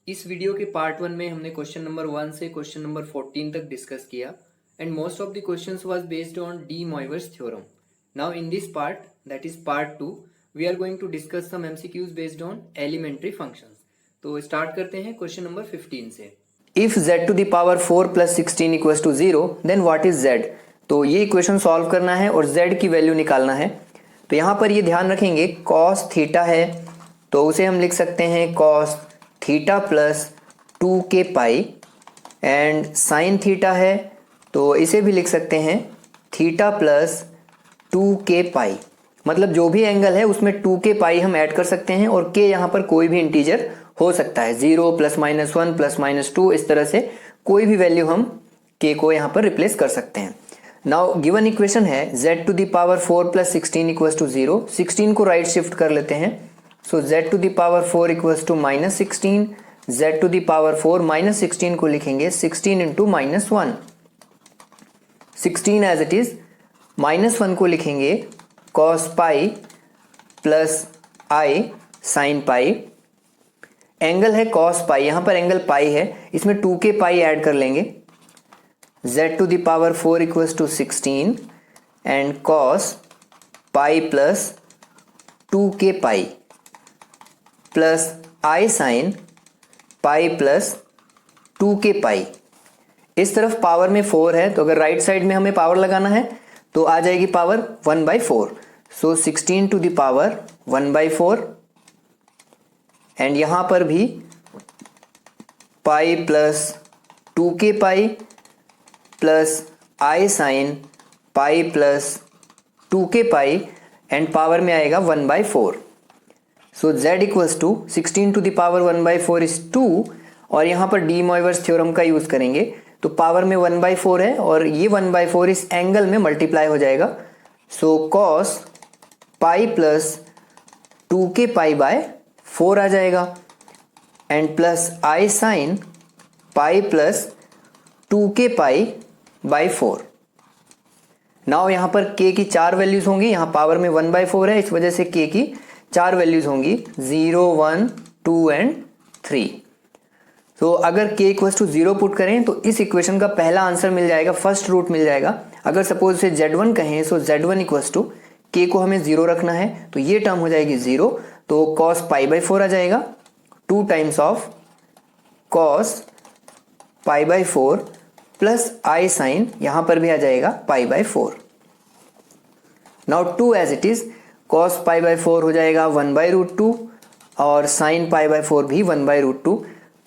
इस वीडियो के पार्ट 1 में हमने क्वेश्चन नंबर 1 से क्वेश्चन नंबर 14 तक डिस्कस किया and most of the questions was based on De मॉइवर्स theorem. Now in this part, that is part 2, we are going to discuss some MCQs based on elementary functions. तो start करते हैं question number 15 से. If z to the power 4 plus 16 equals to 0 then what is z. तो ये equation solve करना है और z की वैल्यू निकालना है. तो यहाँ पर ये ध्यान रखेंगे cos थीटा है तो उसे हम लिख सकते हैं cos theta plus 2k pi, and sine theta है तो इसे भी लिख सकते हैं थीटा प्लस 2k पाई. मतलब जो भी एंगल है उसमें 2k पाई हम ऐड कर सकते हैं और k यहाँ पर कोई भी इंटीजर हो सकता है, 0 प्लस माइनस 1 प्लस माइनस 2, इस तरह से कोई भी वैल्यू हम k को यहाँ पर रिप्लेस कर सकते हैं. नाउ गिवन इक्वेशन है z to the power 4 plus 16 equals to 0. 16 को राइट शिफ्ट कर लेते हैं. So z to the power 4 equals to minus 16. z to the power 4 minus 16 को लिखेंगे 16 into minus 1. 16 as it is. Minus 1 को लिखेंगे cos pi plus i sine pi. Angle है cos pi, यहां पर एंगल पाई है, इसमें 2k पाई add कर लेंगे. z to the power 4 equals to 16 and cos pi plus 2k pi plus i sine pi plus 2k pi. इस तरफ power में 4 है तो अगर राइट साइड में हमें पावर लगाना है तो आ जाएगी power 1/4. So 16 to the power 1/4 and यहां पर भी pi plus 2k pi plus i sine pi plus 2k pi and power में आएगा 1/4. So z equals to 16 to the power 1/4 is 2 और यहाँ पर डी मॉइवर्स थ्योरम का यूज करेंगे तो पावर में 1/4 है और ये 1/4 इस एंगल में मल्टीप्लाई हो जाएगा. सो cos pi plus 2k pi by 4 आ जाएगा and plus i sine pi plus 2k pi by 4. Now यहाँ पर k की 4 वैल्यूज होंगी, यहाँ पावर में 1/4 है इस वजह से k की 4 वैल्यूज होंगी 0, 1, 2 एंड 3. तो अगर k इक्वल्स टू 0 पुट करें तो इस इक्वेशन का पहला आंसर मिल जाएगा, फर्स्ट रूट मिल जाएगा. अगर सपोज से z1 कहें सो z1 इक्वल्स टू k को हमें 0 रखना है तो ये टर्म हो जाएगी 0, तो cos पाई बाई 4 आ जाएगा. 2 times of cos pi by 4 plus i sine यहां पर भी आ जाएगा pi by 4. Now 2 as it is. cos pi by 4 हो जाएगा 1/√2 और साइन पाई बाई 4 भी 1/√2.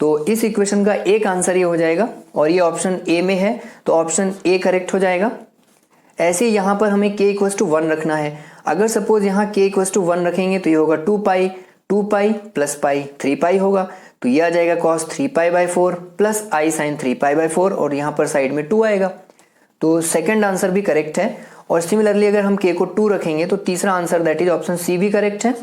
तो इस इक्वेशन का एक आंसर ये हो जाएगा और ये ऑप्शन ए में है तो ऑप्शन ए करेक्ट हो जाएगा. ऐसे यहाँ पर हमें k इक्वल्स टू 1 रखना है. अगर सपोज यहाँ k इक्वल्स टू 1 रखेंगे तो ये होगा 2 पाई प्लस पाई 3 पाई होगा तो ये आ जाएगा cos 3 pi by 4 plus i sine 3 pi by 4 और यहाँ पर साइड में 2 आएगा. तो सेकंड आंसर भी करेक्ट है और सिमिलरली अगर हम k को 2 रखेंगे तो तीसरा answer that is option C भी करेक्ट है.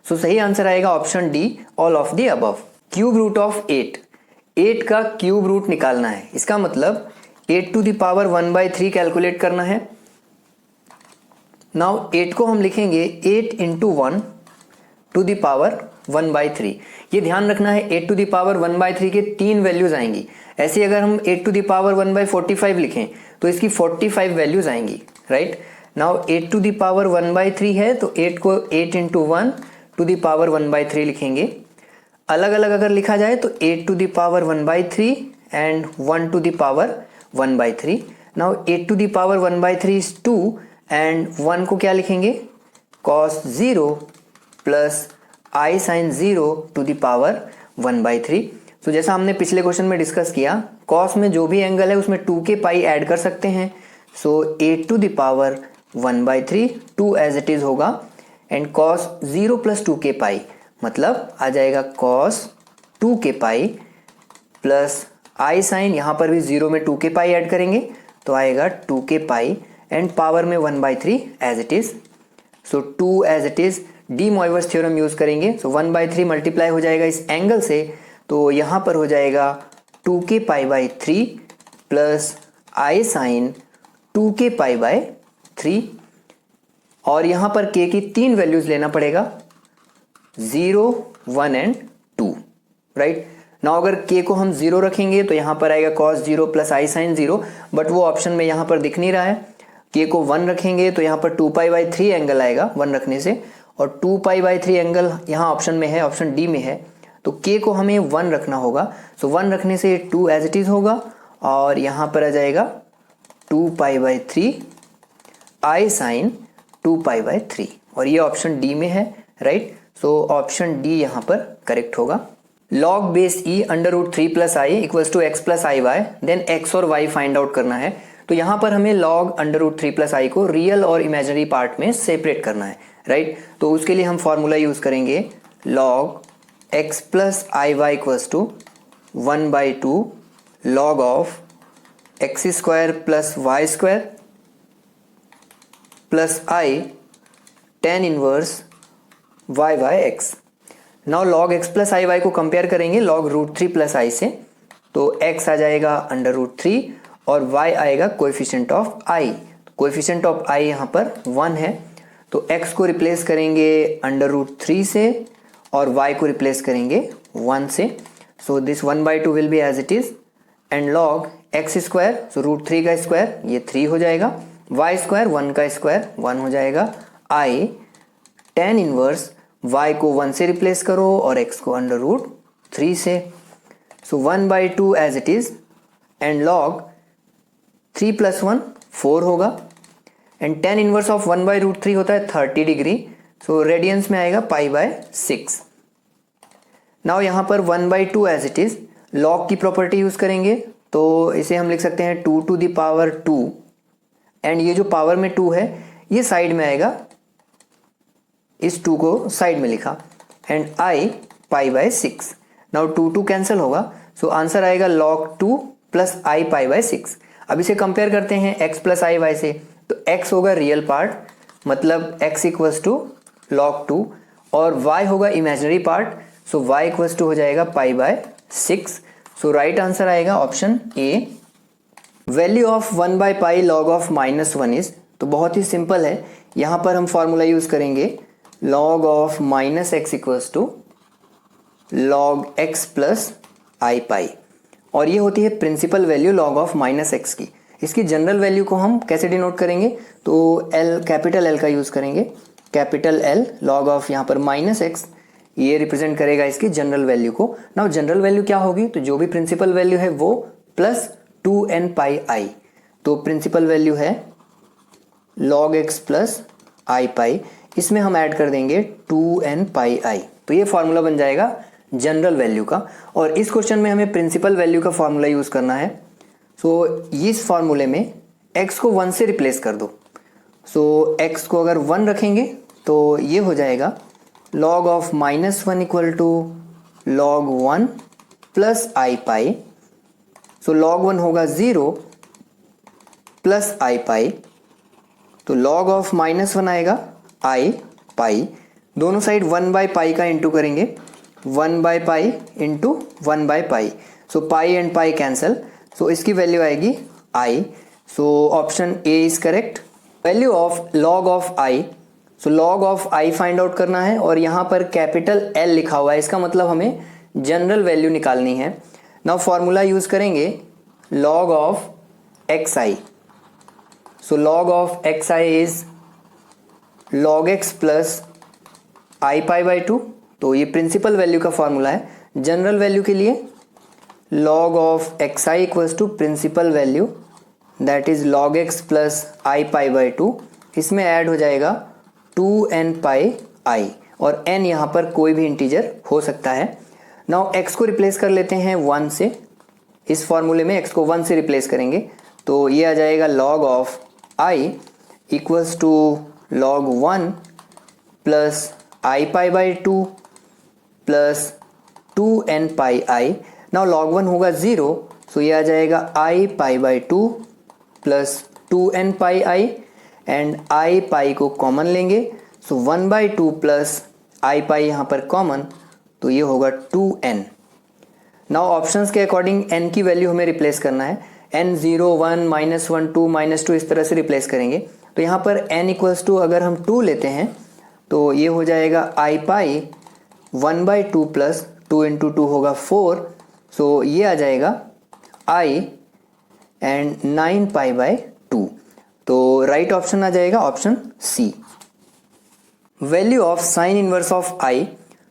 सो सही आंसर आएगा option D, all of the above. Cube root of 8 का क्यूब रूट निकालना है. इसका मतलब 8 टू द पावर 1/3 कैलकुलेट करना है. नाउ 8 को हम लिखेंगे 8 इंटू 1 टू द पावर 1/3. ये ध्यान रखना है 8 टू द पावर 1/3 के 3 वैल्यूज आएंगी. ऐसे अगर हम 8 टू द पावर 1/45 लिखें तो इसकी 45 वैल्यूज आएंगी, right. Now 8 to the power 1/3 है तो 8 को 8 इंटू 1 टू द पावर 1/3 लिखेंगे. अलग अलग अगर लिखा जाए तो 8 to the power 1/3 and 1 to the power 1/3. Now 8 to the power 1/3 is 2 and 1 को क्या लिखेंगे cos 0 plus i sine 0 to the power 1/3. तो जैसा हमने पिछले क्वेश्चन में डिस्कस किया, cos में जो भी एंगल है उसमें 2k पाई ऐड कर सकते हैं. So 8 to the power 1/3 2 as it is होगा and cos 0 plus 2k pi मतलब आ जाएगा cos 2k pi plus i sine, यहाँ पर भी 0 में 2k पाई ऐड करेंगे तो आएगा 2k पाई एंड पावर में 1/3 as it is. So 2 as it is. De मॉइवर्स theorem use करेंगे. सो 1/3 मल्टीप्लाई हो जाएगा इस एंगल से तो यहाँ पर हो जाएगा 2k pi by 3 plus i sine 2k pi by 3 और यहाँ पर k की 3 वैल्यूज लेना पड़ेगा 0, 1 एंड 2, राइट. ना अगर k को हम 0 रखेंगे तो यहाँ पर आएगा cos 0 plus i sine 0, but वो ऑप्शन में यहाँ पर दिख नहीं रहा है। k को 1 रखेंगे तो यहाँ पर 2π/3 एंगल आएगा 1 रखने से, और 2π/3 एंगल यहाँ ऑप्शन में है, ऑप्शन डी में है, तो k को हमें 1 रखना होगा। सो 1 रखने से 2 एज इट इज़ होगा, और यहाँ पर आ जाएगा 2π/3 आई साइन 2π/3, और ये ऑप्शन डी में है, राइट। सो ऑप्शन डी यहाँ पर करेक्ट होगा। log base e under root 3 plus i equals to x plus i y, then x और वाई फाइंड आउट करना है। तो यहाँ पर हमें log under root 3 plus i को रियल और इमेजिनरी पार्ट में सेपरेट करना है, राइट। तो उसके लिए हम फॉर्मूला यूज करेंगे log x plus i y equals to 1/2 log of x square plus y square plus i tan inverse y y x. Now log x plus i y को compare करेंगे log रूट 3 plus i से, तो x आ जाएगा under root 3 और y आएगा coefficient of i। Coefficient of i यहाँ पर 1 है, तो x को रिप्लेस करेंगे अंडर रूट 3 से और y को रिप्लेस करेंगे 1 से। So this 1/2 will be as it is, and log x square, so root 3 का स्क्वायर ये 3 हो जाएगा, y स्क्वायर 1 का स्क्वायर 1 हो जाएगा, i tan इनवर्स y को 1 से रिप्लेस करो और x को अंडर रूट 3 से। So 1/2 as it is, and log 3 + 1 4 होगा, एंड tan इनवर्स ऑफ 1/√3 होता है 30 डिग्री, सो रेडियंस में आएगा π/6। नाउ यहाँ पर 1/2 एज इट इज, log की प्रॉपर्टी यूज करेंगे, तो इसे हम लिख सकते हैं 2 to the power 2, एंड ये जो पावर में 2 है ये साइड में आएगा, इस 2 को साइड में लिखा, एंड i π/6। नाउ 2 कैंसिल होगा, सो आंसर आएगा log 2 प्लस i π/6। अब इसे कंपेयर करते हैं x प्लस आई वाई से, तो x होगा रियल पार्ट, मतलब x इक्वल्स टू log 2, और y होगा imaginary part, so y equals to हो जाएगा π/6। सो राइट आंसर आएगा option A. Value of 1/π log of -1 is, तो बहुत ही सिंपल है, यहाँ पर हम फॉर्मूला यूज करेंगे log of -x equals to log x plus i pi, और ये होती है principal value log of -x की। इसकी जनरल वैल्यू को हम कैसे डिनोट करेंगे, तो L, कैपिटल L का यूज़ करेंगे, कैपिटल L log ऑफ यहाँ पर -x, ये रिप्रेजेंट करेगा इसकी जनरल वैल्यू को। नाउ जनरल वैल्यू क्या होगी, तो जो भी प्रिंसिपल वैल्यू है वो प्लस 2n पाई आई, तो प्रिंसिपल वैल्यू है log x प्लस आई पाई, इसमें हम ऐड कर देंगे 2n पाई आई, तो ये फॉर्मूला बन जाएगा जनरल वैल्यू का। और इस क्वेश्चन में हमें प्रिंसिपल वैल्यू का फॉर्मूला यूज करना है, सो इस फॉर्मूले में x को 1 से रिप्लेस कर दो। सो x को अगर 1 रखेंगे तो ये हो जाएगा log of -1 equal to log 1 plus i pi, so log 1 होगा 0 प्लस आई पाई, तो log ऑफ -1 आएगा आई पाई, दोनों साइड 1/π का इंटू करेंगे, 1/π into 1/π, so pi and pi cancel, so इसकी वैल्यू आएगी i. So option A is correct. Value of log of i, so log of i find out करना है, और यहाँ पर कैपिटल L लिखा हुआ है, इसका मतलब हमें जनरल वैल्यू निकालनी है। नाउ फॉर्मूला यूज करेंगे log of x i, so log of x i is log x plus i π/2, तो ये प्रिंसिपल वैल्यू का फॉर्मूला है। जनरल वैल्यू के लिए log of x i equals to principal value, that is log x plus i π/2, इसमें add हो जाएगा 2n pi i, और n यहाँ पर कोई भी इंटीजर हो सकता है। नाउ x को रिप्लेस कर लेते हैं 1 से, इस फॉर्मूले में x को 1 से रिप्लेस करेंगे, तो ये आ जाएगा log of i equals to log 1 plus i π/2 plus 2n pi i. Now log 1 होगा 0, सो ये आ जाएगा आई π/2 plus 2n pi i, and I पाई को कॉमन लेंगे, सो 1/2 प्लस आई पाई यहाँ पर कॉमन, तो ये होगा 2n। नाउ ऑप्शंस के अकॉर्डिंग n की वैल्यू हमें रिप्लेस करना है, n 0 1 -1 2 -2 इस तरह से रिप्लेस करेंगे, तो यहाँ पर n इक्वल्स टू अगर हम 2 लेते हैं तो ये हो जाएगा आई पाई 1/2 प्लस 2 इंटू 2 होगा 4, सो ये आ जाएगा I एंड 9π/2। तो राइट ऑप्शन आ जाएगा option C. Value of sine inverse of i.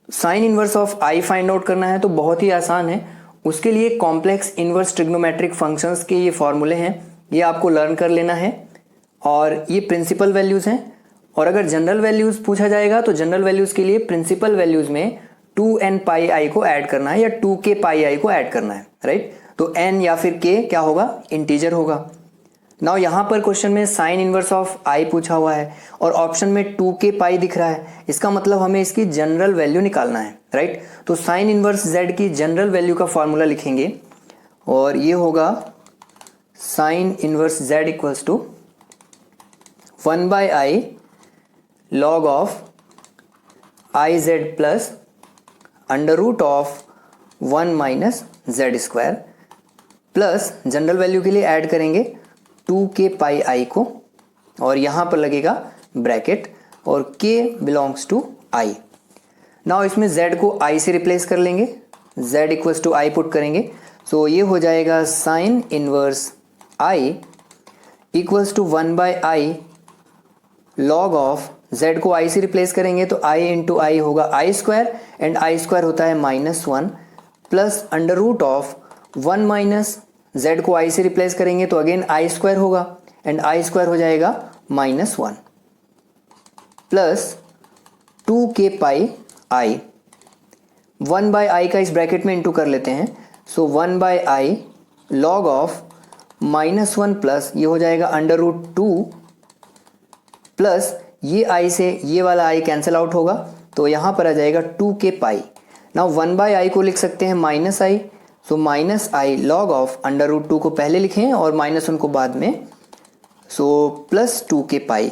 Sine inverse of i find out करना है तो बहुत ही आसान है। उसके लिए कॉम्प्लेक्स इनवर्स ट्रिग्नोमेट्रिक फंक्शंस के ये फॉर्मूले हैं, ये आपको लर्न कर लेना है और ये प्रिंसिपल वैल्यूज़ हैं। और अगर जनरल वैल्यूज़ पूछा जाएगा तो जनरल वैल्यूज़ के लिए प्रिंसिपल वैल्यूज़ में 2n पाई आई को ऐड करना है या 2k पाई आई को ऐड करना है, राइट। तो n या फिर k क्या होगा, इंटीजर होगा। नाउ यहाँ पर क्वेश्चन में साइन इनवर्स ऑफ आई पूछा हुआ है और ऑप्शन में 2k पाई दिख रहा है, इसका मतलब हमें इसकी जनरल वैल्यू निकालना है, राइट। तो साइन इनवर्स z की जनरल वैल्यू का फॉर्मूला लिखेंगे और ये होगा sine inverse z equals to 1/i log of i z plus under root of 1 minus z square plus general value के लिए ऐड करेंगे 2k पाई आई को और यहाँ पर लगेगा ब्रैकेट और k belongs to i। Now इसमें z को i से रिप्लेस कर लेंगे, z equals to i put करेंगे। सो ये हो जाएगा sine inverse i equals to 1/i log of z को i से रिप्लेस करेंगे तो i इंटू आई होगा i square and i square होता है -1 plus under root of 1 minus z को i से रिप्लेस करेंगे तो अगेन i स्क्वायर होगा एंड i स्क्वायर हो जाएगा -1 plus 2k pi i। 1/i का इस ब्रैकेट में इंटू कर लेते हैं। सो 1/i लॉग ऑफ -1 प्लस ये हो जाएगा अंडर रूट 2 प्लस ये i से ये वाला i कैंसिल आउट होगा तो यहाँ पर आ जाएगा 2k पाई। नाउ 1/i को लिख सकते हैं -i, so -i log of under root 2 को पहले लिखें और -1 को बाद में, सो प्लस 2k पाई।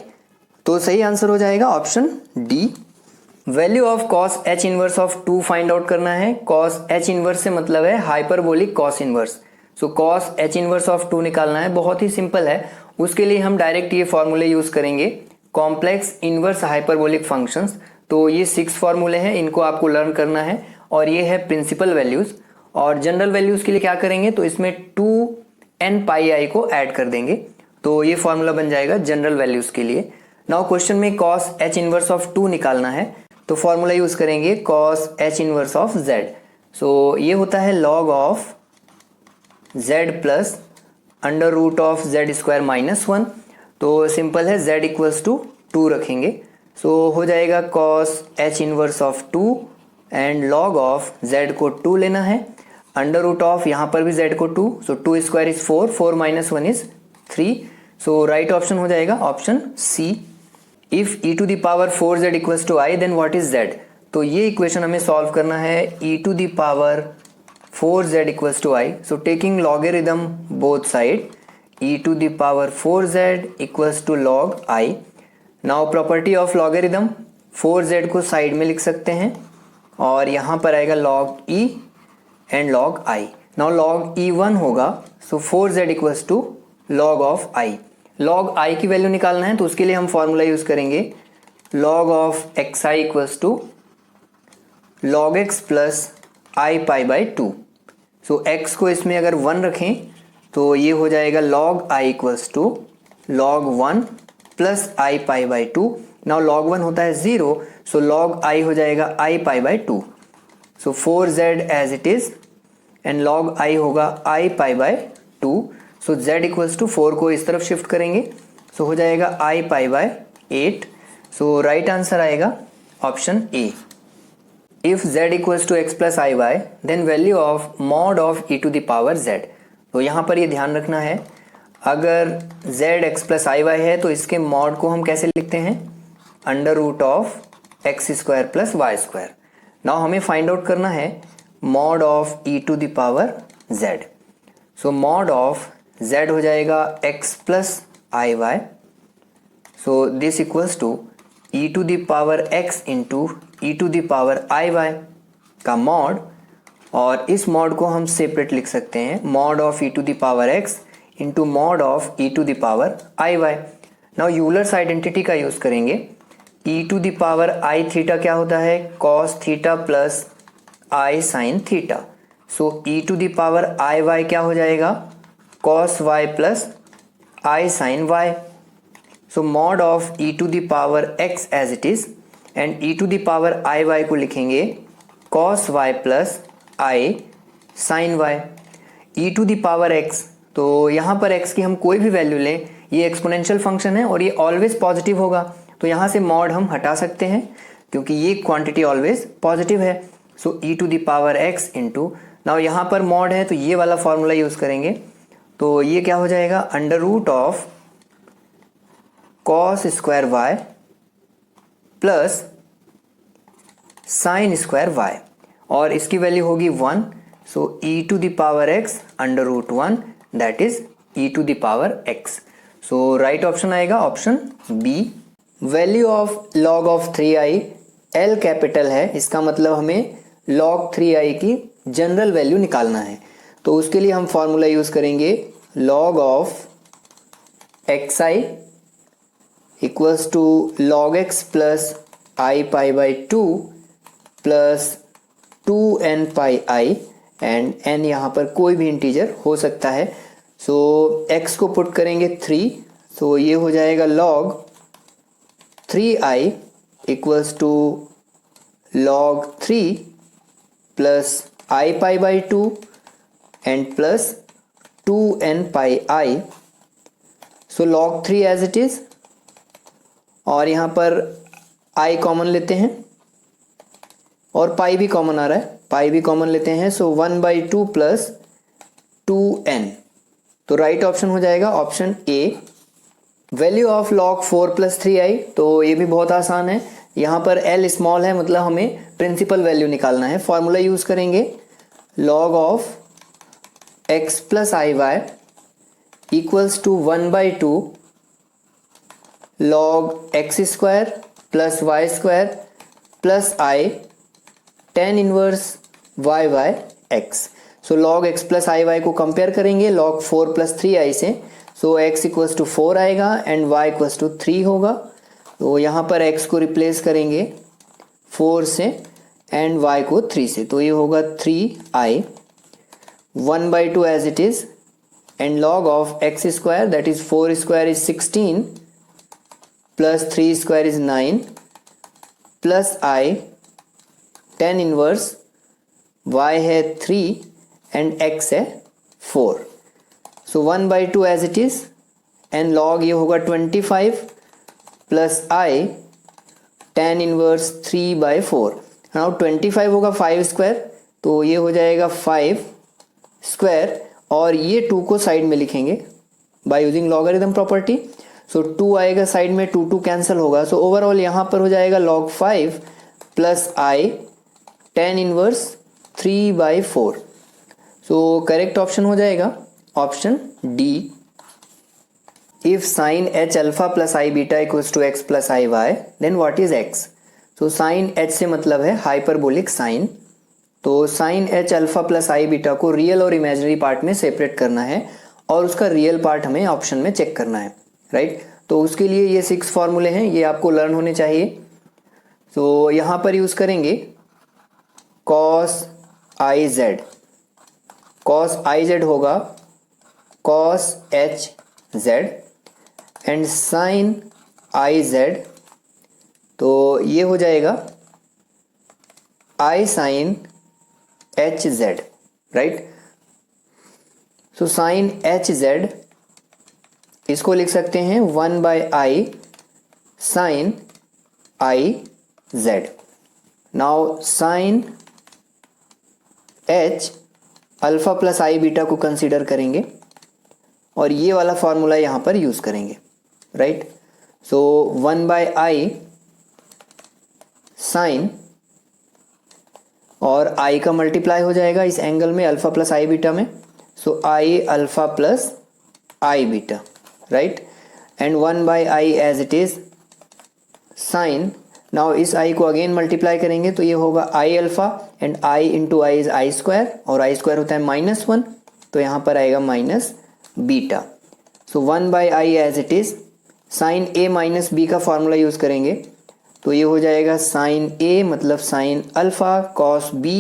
तो सही आंसर हो जाएगा option D. Value of cos h inverse of 2 find out करना है। कॉस h इनवर्स से मतलब है hyperbolic cos inverse. So cos h inverse of 2 निकालना है, बहुत ही सिंपल है। उसके लिए हम डायरेक्ट ये फॉर्मूले यूज करेंगे, कॉम्प्लेक्स इनवर्स हाइपरबोलिक फंक्शंस। तो ये 6 फॉर्मूले हैं, इनको आपको लर्न करना है और ये है प्रिंसिपल वैल्यूज। और जनरल वैल्यूज के लिए क्या करेंगे तो इसमें 2n पाई आई को ऐड कर देंगे तो ये फॉर्मूला बन जाएगा जनरल वैल्यूज के लिए। नाउ क्वेश्चन में कॉस h इनवर्स ऑफ 2 निकालना है तो फॉर्मूला यूज करेंगे cos h inverse of z। So ये होता है log of z plus under root of z square -1। तो सिंपल है, z इक्वल्स टू 2 रखेंगे। सो हो जाएगा cos h inverse of 2 and log of z को 2 लेना है, अंडर रूट ऑफ यहाँ पर भी z को 2, so 2 square is 4, 4 minus 1 is 3। So right option हो जाएगा option C. If e to the power 4z equals to i then what is z। तो ये इक्वेशन हमें सॉल्व करना है e to the power 4z equals to i। So taking logarithm both side, e to the power 4z equals to log i। Now property of logarithm, 4z को side में लिख सकते हैं और यहाँ पर आएगा log e and log i। Now log e1 होगा, so 4z equals to log of i। Log i की वैल्यू निकालना है तो उसके लिए हम फॉर्मूला यूज करेंगे log of xi equals to log x plus i pi 2। So x को इसमें अगर 1 रखें तो ये हो जाएगा log i equals to log 1 plus i pi 2। Now log 1 होता है 0, सो लॉग i हो जाएगा i pi 2। So 4z as it is and log i होगा i pi 2। So z equals to 4 को इस तरफ शिफ्ट करेंगे, सो हो जाएगा i pi 8। So right answer आएगा option A. If z equals to x plus i y then value of mod of e to the power z। तो यहाँ पर ये ध्यान रखना है, अगर z x plus i y है तो इसके मॉड को हम कैसे लिखते हैं, under root of x square plus y square. Now हमें फाइंड आउट करना है mod of e to the power z। So mod of z हो जाएगा x plus i y. So this equals to e to the power x into e to the power i y का mod, और इस mod को हम separate लिख सकते हैं, mod of e to the power x into mod of e to the power i y. Now Euler's identity का use करेंगे, e to the power i theta क्या होता है, cos theta plus i sine theta. So e to the power i y क्या हो जाएगा, cos y plus i sine y. So mod of e to the power x as it is and E to the power i y को लिखेंगे cos y plus i sine y. E to the power x, तो यहाँ पर x की हम कोई भी value लें, ये एक्सपोनेंशियल फंक्शन है और ये ऑलवेज पॉजिटिव होगा, तो यहाँ से मॉड हम हटा सकते हैं क्योंकि ये क्वांटिटी ऑलवेज पॉजिटिव है. So e to the power x into, now यहाँ पर मॉड है तो ये वाला फॉर्मूला यूज़ करेंगे, तो ये क्या हो जाएगा, under root of cos square y plus sine square y, और इसकी वैल्यू होगी 1. So e to the power x under root 1, that is e to the power x. So right option आएगा option B. Value of log of 3i, L capital है, इसका मतलब हमें log 3i की general value निकालना है, तो उसके लिए हम फॉर्मूला यूज करेंगे log of xi equals to log x plus i pi by 2 plus 2n pi i, and n यहाँ पर कोई भी इंटीजर हो सकता है. सो x को पुट करेंगे 3, सो ये हो जाएगा log 3i equals to log 3 plus i pi by 2 and plus 2n pi i. So log 3 as it is, और यहाँ पर i कॉमन लेते हैं और पाई भी कॉमन आ रहा है, पाई भी कॉमन लेते हैं. सो 1/2 प्लस 2n, तो राइट ऑप्शन हो जाएगा option A. Value of log 4 plus 3i, तो ये भी बहुत आसान है, यहाँ पर l स्मॉल है मतलब हमें प्रिंसिपल वैल्यू निकालना है. फॉर्मूला यूज करेंगे log of x plus i y equals to 1/2 log x square plus y square plus i tan inverse y by x. So log x plus i y को compare करेंगे log 4 plus 3i से, सो x equals to 4 आएगा and y equals to 3 होगा. तो यहाँ पर x को replace करेंगे 4 से एंड y को 3 से, तो ये होगा 3i 1/2 as it is, and log of x square that is 4 square is 16 plus 3 square is 9 plus i tan inverse y है 3 एंड x है 4. So 1/2 as it is, and log ये होगा 25 plus i tan inverse 3/4. Now 25 होगा 5 square, तो ये हो जाएगा 5 square, और ये 2 को साइड में लिखेंगे बाय यूजिंग लॉगरिथम प्रॉपर्टी. सो 2 आएगा साइड में, 2 कैंसिल होगा, सो ओवरऑल यहाँ पर हो जाएगा log 5 plus i tan inverse 3/4. So correct option हो जाएगा option D. If sine h alpha plus i beta equals to x plus i y, then what is x? So sine h से मतलब है hyperbolic sine, तो sine h alpha plus i beta को real और imaginary part में separate करना है और उसका रियल पार्ट हमें ऑप्शन में चेक करना है, राइट. तो उसके लिए ये 6 फॉर्मूले हैं, ये आपको लर्न होने चाहिए. तो यहाँ पर यूज करेंगे cos i z, cos i z होगा cos h z and sin i z, तो ये हो जाएगा i sin h z, right. So sin h z इसको लिख सकते हैं 1/i sin i z. Now sin h alpha plus i beta को कंसीडर करेंगे और ये वाला फॉर्मूला यहाँ पर यूज करेंगे, राइट. सो 1/i साइन, और i का मल्टीप्लाई हो जाएगा इस एंगल में अल्फा प्लस आई बीटा में, so i alpha plus i beta, right. And 1/i as it is sine. Now इस i को अगेन मल्टीप्लाई करेंगे तो ये होगा i alpha and i into i is i square, और i square होता है -1, तो यहाँ पर आएगा minus beta. So 1/i as it is sine a minus b का फॉर्मूला यूज करेंगे, तो ये हो जाएगा साइन a मतलब sine alpha cos b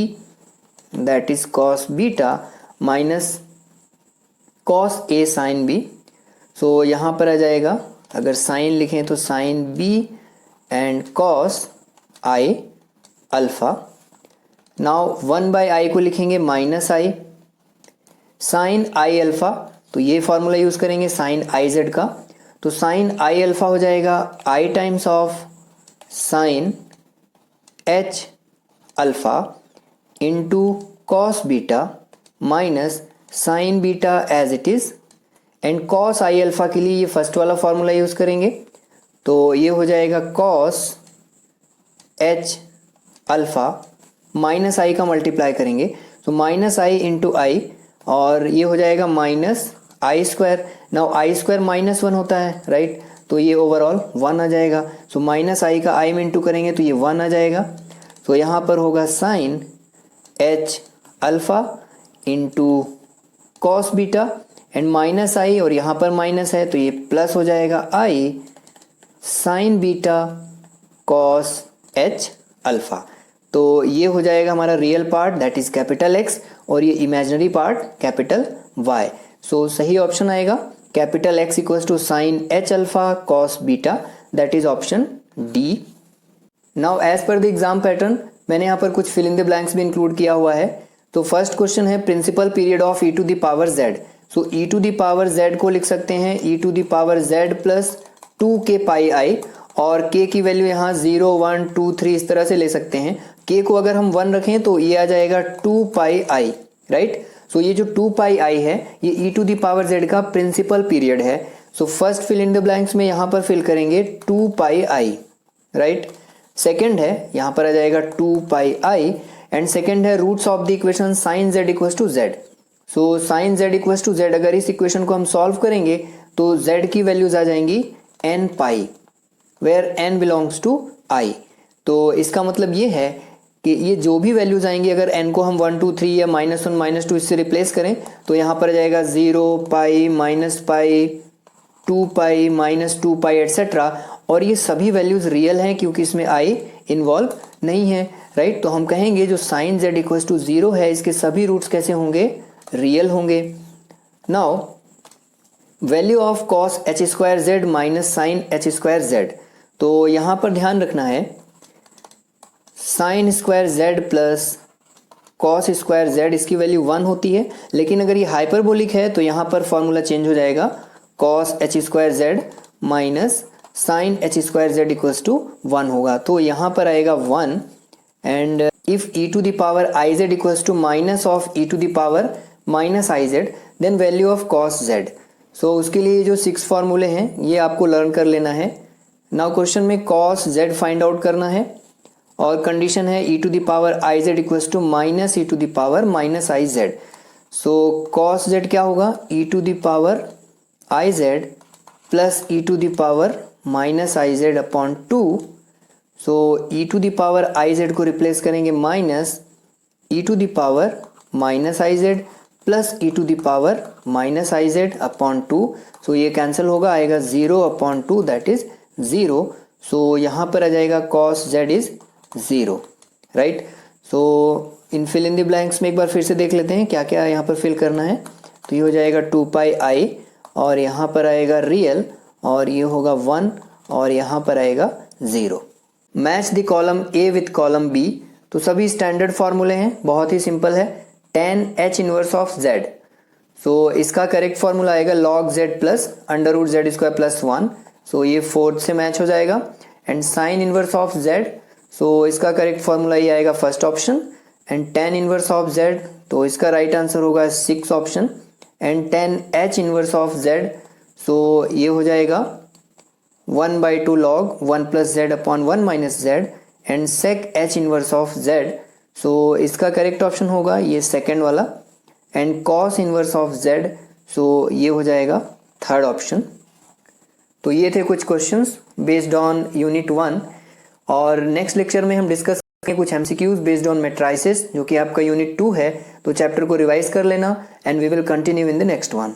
that is cos beta minus cos a sine b. So यहाँ पर आ जाएगा, अगर साइन लिखें तो sine b and cos i alpha. Now 1/i को लिखेंगे minus i sine i alpha, तो ये फॉर्मूला यूज करेंगे साइन आई जेड का। तो साइन आई अल्फा हो जाएगा i times of sine h alpha into cos beta minus sine beta as it is, and cos i alpha के लिए ये फर्स्ट वाला फॉर्मूला यूज करेंगे, तो ये हो जाएगा कॉस एच अल्फा माइनस आई का मल्टीप्लाई करेंगे, तो माइनस आई इंटू आई, और ये हो जाएगा minus I square. Now I square minus 1 होता है, राइट, तो ये ओवरऑल 1 आ जाएगा। सो माइनस आई का आई में इंटू करेंगे तो ये 1 आ जाएगा। तो यहाँ पर होगा sine h alpha into cos beta and minus i, और यहाँ पर माइनस है तो ये प्लस हो जाएगा i sine beta cos h alpha. तो ये हो जाएगा हमारा real part that is capital x, और ये imaginary part capital y. So सही ऑप्शन आएगा capital x equals to sine h alpha cos beta, that is option D. Now as per the exam pattern मैंने यहाँ पर कुछ fill in the blanks भी include किया हुआ है। तो फर्स्ट क्वेश्चन है principal period of e to the power z. So e to the power z को लिख सकते हैं e to the power z plus 2k pi i, और k की वैल्यू यहाँ 0 1 2 3 इस तरह से ले सकते हैं। k को अगर हम 1 रखें तो ये आ जाएगा 2 पाई आई, राइट। सो ये जो 2 पाई आई है ये e to the power z का प्रिंसिपल पीरियड है। So first fill in the blanks में यहाँ पर फिल करेंगे 2 पाई आई, राइट। सेकेंड है यहाँ पर आ जाएगा 2 पाई आई, एंड सेकेंड है roots of the equation sine z equals to z. So sine z equals to z, अगर इस इक्वेशन को हम सॉल्व करेंगे तो z की वैल्यूज आ जाएंगी n pi, where n belongs to i। तो इसका मतलब ये है कि ये जो भी वैल्यूज आएंगी, अगर n को हम 1 2 3 या -1 -2 इससे रिप्लेस करें तो यहाँ पर आ जाएगा 0 pi minus pi 2 pi minus 2 पाई एटसेट्रा, और ये सभी वैल्यूज रियल हैं क्योंकि इसमें i इन्वॉल्व नहीं है, राइट। तो हम कहेंगे जो साइन z इक्वल्स टू 0 है इसके सभी रूट्स कैसे होंगे, रियल होंगे। Now value of cos h square z minus sine h square z, तो यहाँ पर ध्यान रखना है sine square z plus cos square z इसकी वैल्यू 1 होती है, लेकिन अगर ये हाइपरबोलिक है तो यहाँ पर फॉर्मूला चेंज हो जाएगा cos h square z minus sine h square z equals to 1 होगा। तो यहाँ पर आएगा 1, and if e to the power i z equals to minus of e to the power minus i z then value of cos z. सो उसके लिए जो 6 फॉर्मूले हैं ये आपको लर्न कर लेना है। नाउ क्वेश्चन में कॉस जेड फाइंड आउट करना है, और कंडीशन है e to the power i z equals to minus e to the power minus i z. So cos z क्या होगा, e to the power i z plus e to the power minus i z upon 2। So e to the power i z को replace करेंगे minus e to the power minus i z plus e to the power minus i z upon 2। So ये cancel होगा, आएगा 0 upon 2 that is 0। सो यहाँ पर आ जाएगा cos z is 0, right. So in fill in the blanks में एक बार फिर से देख लेते हैं क्या क्या यहाँ पर फिल करना है। तो ये हो जाएगा 2 पाई आई, और यहाँ पर आएगा रियल, और ये होगा 1, और यहाँ पर आएगा 0। Match the column A with column B, तो सभी स्टैंडर्ड फॉर्मूले हैं, बहुत ही सिंपल है। tan h inverse of z, so इसका करेक्ट फॉर्मूला आएगा log z plus under root z square plus 1। So ये 4th से मैच हो जाएगा। And sine inverse of z, so इसका करेक्ट फॉर्मूला ये आएगा first option. And tan inverse of z, तो इसका राइट आंसर होगा 6 option. And tan h inverse of z, so ये हो जाएगा 1/2 log 1 plus Z upon 1 minus Z. And sec h inverse of z, so इसका correct option होगा ये second वाला। And cos inverse of z, so ये हो जाएगा थर्ड ऑप्शन। तो ये थे कुछ क्वेश्चंस बेस्ड ऑन यूनिट 1, और नेक्स्ट लेक्चर में हम डिस्कस करेंगे कुछ एमसीक्यूज बेस्ड ऑन मैट्राइसेस जो कि आपका यूनिट 2 है। तो चैप्टर को रिवाइज कर लेना, and we will continue in the next one.